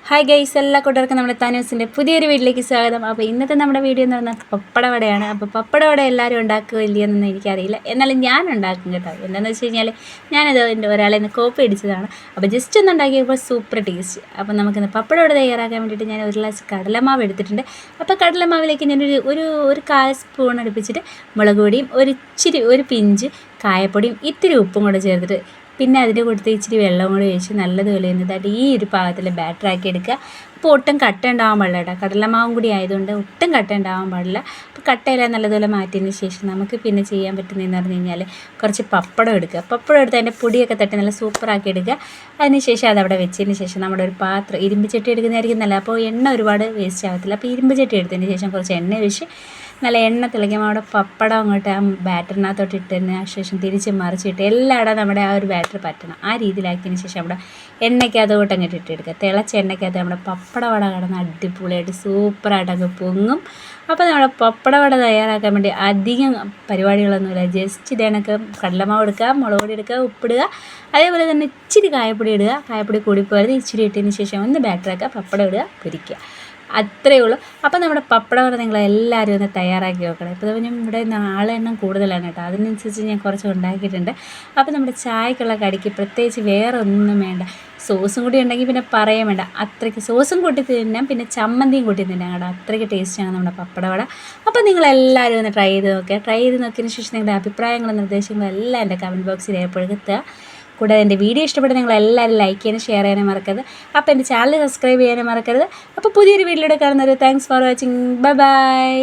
Hi guys, എല്ലാ കൂട്ടുകാർക്കും നമ്മുടെ താനൂസിൻ്റെ പുതിയൊരു വീട്ടിലേക്ക് സ്വാഗതം. അപ്പോൾ ഇന്നത്തെ നമ്മുടെ വീഡിയോ എന്ന് പറഞ്ഞാൽ പപ്പടവടയാണ്. അപ്പോൾ പപ്പടവട എല്ലാവരും ഉണ്ടാക്കുക ഇല്ലയെന്നൊന്നും എനിക്കറിയില്ല, എന്നാലും ഞാൻ ഉണ്ടാക്കും കേട്ടോ. എന്താണെന്ന് വെച്ച് കഴിഞ്ഞാൽ ഞാനത് എൻ്റെ ഒരാളെ നിന്ന് കോപ്പി അടിച്ചതാണ്. അപ്പോൾ ജസ്റ്റ് ഒന്ന് ഉണ്ടാക്കിയപ്പോൾ സൂപ്പർ ടേസ്റ്റ്. അപ്പോൾ നമുക്കിന്ന് പപ്പടവട തയ്യാറാക്കാൻ വേണ്ടിയിട്ട് ഞാൻ ഒരു ഗ്ലാസ് കടലമാവ് എടുത്തിട്ടുണ്ട്. അപ്പോൾ കടലമാവിലേക്ക് ഞാനൊരു ഒരു 1/4 സ്പൂൺ അടുപ്പിച്ചിട്ട് മുളക് പൊടിയും ഒരു പിഞ്ച് കായപ്പൊടിയും ഇത്തിരി ഉപ്പും കൂടെ ചേർത്തിട്ട് പിന്നെ അതിൻ്റെ കൊടുത്ത് ഇച്ചിരി വെള്ളം കൂടി ഒഴിച്ച് നല്ലതുപോലെ എന്നിട്ട് ഈ ഒരു പാകത്തിൽ ബാറ്ററാക്കി എടുക്കുക. അപ്പോൾ ഒട്ടും കട്ട ഉണ്ടാവാൻ പാടില്ല കേട്ടോ, കടലമാവും കൂടി ആയതുകൊണ്ട് ഒട്ടും കട്ട ഉണ്ടാവാൻ പാടില്ല. അപ്പോൾ കട്ടയെല്ലാം നല്ലതുപോലെ മാറ്റിയതിന് ശേഷം നമുക്ക് പിന്നെ ചെയ്യാൻ പറ്റുന്നതെന്ന് പറഞ്ഞു കഴിഞ്ഞാൽ കുറച്ച് പപ്പടം എടുക്കുക. പപ്പടം എടുത്ത് അതിൻ്റെ പൊടിയൊക്കെ തട്ടി നല്ല സൂപ്പറാക്കി എടുക്കുക. അതിന് ശേഷം അതവിടെ വെച്ചതിന് ശേഷം നമ്മുടെ ഒരു പാത്രം ഇരുമ്പ് ചട്ടി എടുക്കുന്നതായിരിക്കും നല്ല, അപ്പോൾ എണ്ണ ഒരുപാട് വേസ്റ്റ് ആകത്തില്ല. അപ്പോൾ ഇരുമ്പ് ചട്ടി എടുത്തതിന് ശേഷം കുറച്ച് എണ്ണ ഒഴിച്ച് നല്ല എണ്ണ തിളയ്ക്കുമ്പോൾ അവിടെ പപ്പടം അങ്ങോട്ട് ആ ബാറ്ററിനകത്തോട്ട് ഇട്ടതിന് ശേഷം തിരിച്ച് മറിച്ചിട്ട് എല്ലായിടം നമ്മുടെ ആ ഒരു ബാറ്റർ പറ്റണം. ആ രീതിയിലാക്കിയതിന് ശേഷം അവിടെ എണ്ണയ്ക്കകത്തോട്ട് അങ്ങോട്ട് ഇട്ടെടുക്കുക. തിളച്ച എണ്ണയ്ക്കകത്ത് നമ്മുടെ പപ്പടവട കിടന്ന് അടിപൊളിയായിട്ട് സൂപ്പറായിട്ട് അങ്ങ് പൊങ്ങും. അപ്പോൾ നമ്മുടെ പപ്പടവട തയ്യാറാക്കാൻ വേണ്ടി അധികം പരിപാടികളൊന്നുമില്ല. ജസ്റ്റ് ഇതേണക്ക് കടലമാവ് എടുക്കുക, മുളക് പൊടി എടുക്കുക, ഉപ്പിടുക, അതേപോലെ തന്നെ ഇച്ചിരി കായപ്പൊടി ഇടുക. കായപ്പൊടി കൂടിപ്പോയത് ഇച്ചിരി ഇട്ടതിന് ശേഷം ഒന്ന് ബാറ്ററാക്കുക, പപ്പടം ഇടുക, പൊരിക്കുക. അത്രയേ ഉള്ളൂ. അപ്പോൾ നമ്മുടെ പപ്പടവട നിങ്ങളെല്ലാവരും ഒന്ന് തയ്യാറാക്കി നോക്കണം. ഇപ്പോൾ ഞാൻ ഇവിടെ ആളെണ്ണം കൂടുതലാണ് കേട്ടോ, അതിനനുസരിച്ച് ഞാൻ കുറച്ച് ഉണ്ടാക്കിയിട്ടുണ്ട്. അപ്പോൾ നമ്മുടെ ചായക്കുള്ള കടിക്ക് പ്രത്യേകിച്ച് വേറെ ഒന്നും വേണ്ട, സോസും കൂടി ഉണ്ടെങ്കിൽ പിന്നെ പറയാൻ വേണ്ട. അത്രയ്ക്ക് സോസും കൂട്ടി തിന്നാം, പിന്നെ ചമ്മന്തിയും കൂട്ടി തിന്നാം കേട്ടോ. അത്രയ്ക്ക് ടേസ്റ്റാണ് നമ്മുടെ പപ്പടവട. അപ്പോൾ നിങ്ങളെല്ലാവരും ഒന്ന് ട്രൈ ചെയ്ത് നോക്കുക. ട്രൈ ചെയ്ത് നോക്കിയതിന് ശേഷം നിങ്ങളുടെ അഭിപ്രായങ്ങളും നിർദ്ദേശങ്ങളും എല്ലാം എൻ്റെ കമൻറ്റ് ബോക്സിൽ രേഖപ്പെടുത്തുക. കൂടാതെ എൻ്റെ വീഡിയോ ഇഷ്ടപ്പെട്ട നിങ്ങളെല്ലാവരും ലൈക്ക് ചെയ്യാനും ഷെയർ ചെയ്യാനും മറക്കരുത്. അപ്പോൾ എൻ്റെ ചാനൽ സബ്സ്ക്രൈബ് ചെയ്യാനും മറക്കരുത്. അപ്പോൾ പുതിയൊരു വീഡിയോയിലൂടെ കാണുന്നത്. Thanks for watching. Bye bye.